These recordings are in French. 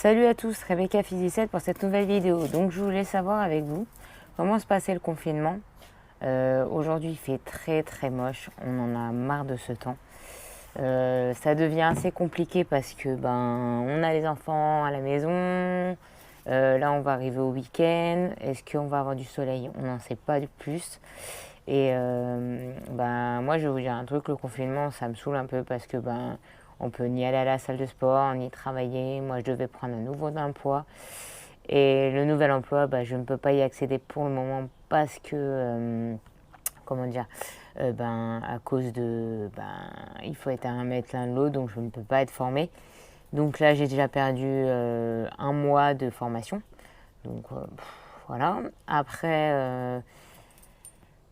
Salut à tous, Rebecca Physicette pour cette nouvelle vidéo. Donc je voulais savoir avec vous comment se passait le confinement. Aujourd'hui il fait très très moche, on en a marre de ce temps. Ça devient assez compliqué parce que on a les enfants à la maison. Là on va arriver au week-end. Est-ce qu'on va avoir du soleil? On n'en sait pas de plus. Et moi je vais vous dire un truc, le confinement ça me saoule un peu parce que on peut ni aller à la salle de sport, ni travailler. Moi, je devais prendre un nouveau emploi. Et le nouvel emploi, je ne peux pas y accéder pour le moment parce que, comment dire, à cause de, il faut être à 1 mètre l'un de l'autre, donc je ne peux pas être formée. Donc là, j'ai déjà perdu 1 mois de formation. Donc voilà. Après,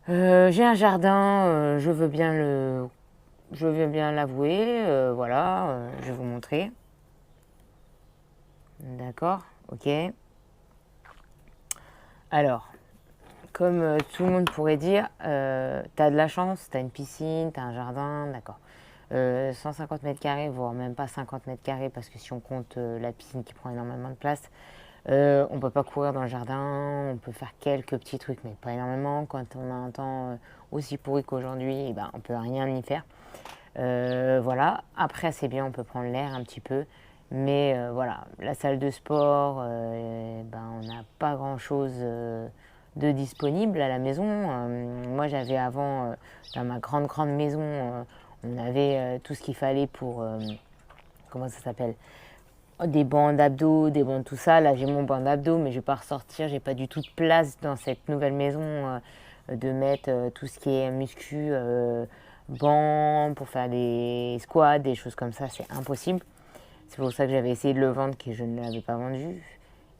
j'ai un jardin, je veux bien l'avouer. Voilà, je vais vous montrer. D'accord, ok. Alors, comme tout le monde pourrait dire, t'as de la chance, t'as une piscine, t'as un jardin, d'accord. 150 mètres carrés, voire même pas 50 mètres carrés, parce que si on compte la piscine qui prend énormément de place, on peut pas courir dans le jardin, on peut faire quelques petits trucs, mais pas énormément. Quand on a un temps aussi pourri qu'aujourd'hui, on peut rien y faire. Voilà, après c'est bien, on peut prendre l'air un petit peu. Mais voilà, la salle de sport, on n'a pas grand-chose de disponible à la maison. Moi, j'avais avant, dans ma grande, grande maison, on avait tout ce qu'il fallait pour, comment ça s'appelle? Des bancs d'abdos, des bancs de tout ça. Là, j'ai mon banc d'abdos, mais je ne vais pas ressortir. J'ai pas du tout de place dans cette nouvelle maison de mettre tout ce qui est muscu, banc, pour faire des squats, des choses comme ça. C'est impossible. C'est pour ça que j'avais essayé de le vendre, que je ne l'avais pas vendu.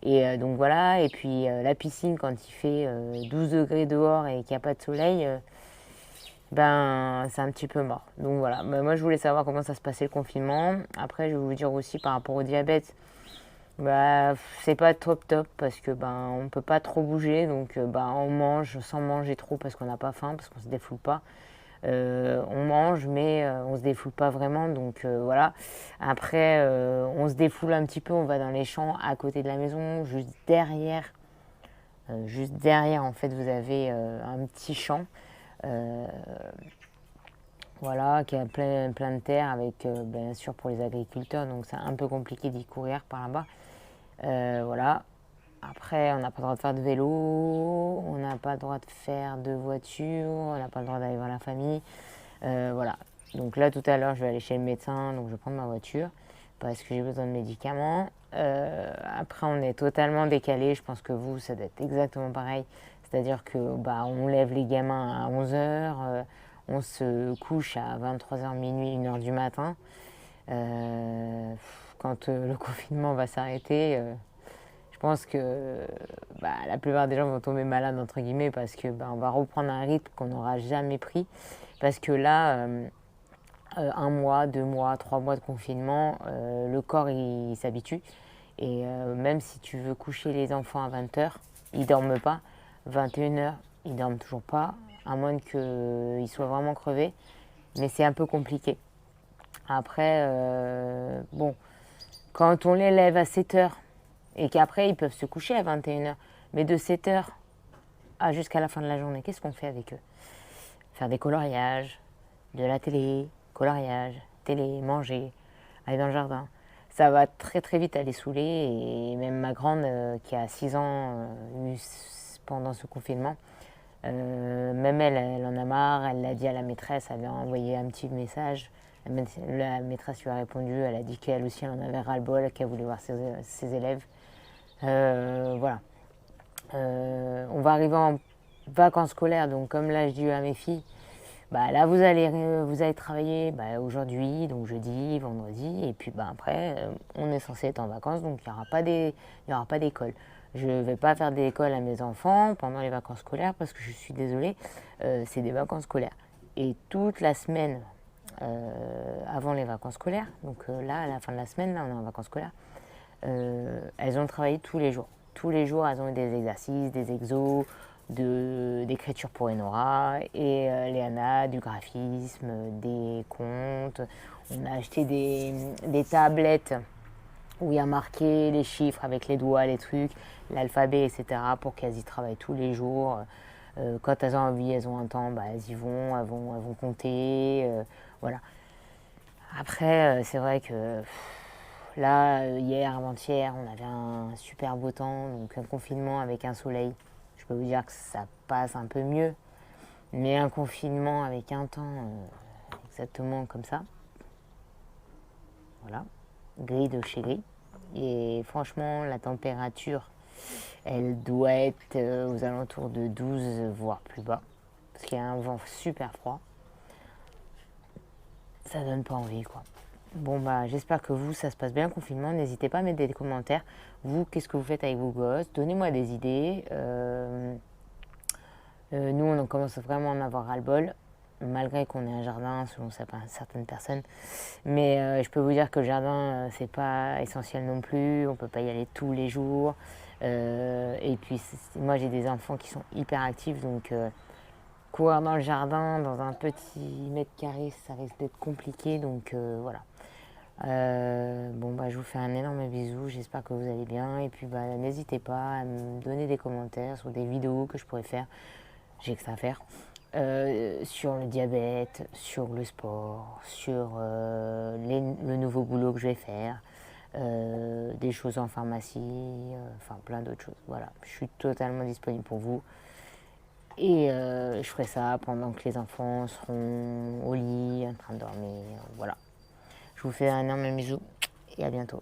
Et donc voilà, et puis la piscine, quand il fait 12 degrés dehors et qu'il n'y a pas de soleil, c'est un petit peu mort. Donc voilà, moi je voulais savoir comment ça se passait le confinement. Après, je vais vous dire aussi par rapport au diabète, c'est pas top top parce que on peut pas trop bouger, donc on mange sans manger trop parce qu'on n'a pas faim, parce qu'on se défoule pas. On mange, mais on se défoule pas vraiment, donc voilà. Après, on se défoule un petit peu, on va dans les champs à côté de la maison, juste derrière. Juste derrière, en fait, vous avez un petit champ, euh, voilà, qui a plein de terre, avec bien sûr pour les agriculteurs, donc c'est un peu compliqué d'y courir par là-bas. Voilà. Après, on n'a pas le droit de faire de vélo, on n'a pas le droit de faire de voiture, on n'a pas le droit d'aller voir la famille. Voilà. Donc là, tout à l'heure, je vais aller chez le médecin, donc je vais prendre ma voiture parce que j'ai besoin de médicaments. Après, on est totalement décalé. Je pense que vous, ça doit être exactement pareil. C'est-à-dire que on lève les gamins à 11 h, on se couche à 23 h minuit, 1 h du matin. Quand le confinement va s'arrêter, je pense que la plupart des gens vont tomber malades entre guillemets parce que on va reprendre un rythme qu'on n'aura jamais pris. Parce que là, 1 mois, 2 mois, 3 mois de confinement, le corps il s'habitue. Et même si tu veux coucher les enfants à 20 h, ils dorment pas. 21 h, ils dorment toujours pas, à moins qu'ils soient vraiment crevés. Mais c'est un peu compliqué. Après, quand on les lève à 7 h et qu'après ils peuvent se coucher à 21 h, mais de 7 h jusqu'à la fin de la journée, qu'est-ce qu'on fait avec eux? Faire des coloriages, de la télé, coloriage, télé, manger, aller dans le jardin. Ça va très très vite aller saouler, et même ma grande qui a 6 ans pendant ce confinement, même elle en a marre, elle l'a dit à la maîtresse, elle a envoyé un petit message. La maîtresse lui a répondu, elle a dit qu'elle aussi elle en avait ras-le-bol, qu'elle voulait voir ses élèves. Voilà. On va arriver en vacances scolaires, donc comme là je dis à mes filles, là vous allez travailler aujourd'hui, donc jeudi, vendredi, et puis après on est censé être en vacances, donc il n'y aura pas d'école. Je ne vais pas faire d'école à mes enfants pendant les vacances scolaires parce que je suis désolée, c'est des vacances scolaires. Et toute la semaine avant les vacances scolaires, donc là à la fin de la semaine, là on est en vacances scolaires, elles ont travaillé tous les jours. Tous les jours, elles ont eu des exercices, des exos, d'écriture pour Enora, et Léana, du graphisme, des comptes. On a acheté des tablettes où il y a marqué les chiffres avec les doigts, les trucs, l'alphabet, etc. pour qu'elles y travaillent tous les jours. Quand elles ont envie, elles ont un temps, bah, elles y vont, elles vont compter. Voilà. Après, c'est vrai que là, hier, avant-hier, on avait un super beau temps, donc un confinement avec un soleil. Je peux vous dire que ça passe un peu mieux, mais un confinement avec un temps exactement comme ça, voilà, gris de chez gris. Et franchement, la température, elle doit être aux alentours de 12, voire plus bas, parce qu'il y a un vent super froid. Ça donne pas envie, quoi. Bon, bah, j'espère que vous, ça se passe bien le confinement. N'hésitez pas à mettre des commentaires. Vous, qu'est-ce que vous faites avec vos gosses? Donnez-moi des idées. Nous, on commence vraiment à en avoir ras-le-bol, malgré qu'on ait un jardin, selon certaines personnes. Mais je peux vous dire que le jardin, c'est pas essentiel non plus. On peut pas y aller tous les jours. Et puis, moi, j'ai des enfants qui sont hyper actifs, donc courir dans le jardin, dans un petit mètre carré, ça risque d'être compliqué. Donc voilà. Bon, bah, je vous fais un énorme bisou, j'espère que vous allez bien. Et puis bah, n'hésitez pas à me donner des commentaires sur des vidéos que je pourrais faire, j'ai que ça à faire, sur le diabète, sur le sport, sur le nouveau boulot que je vais faire, des choses en pharmacie, enfin plein d'autres choses. Voilà, je suis totalement disponible pour vous. Et je ferai ça pendant que les enfants seront au lit, en train de dormir. Voilà. Je vous fais un énorme bisou et à bientôt.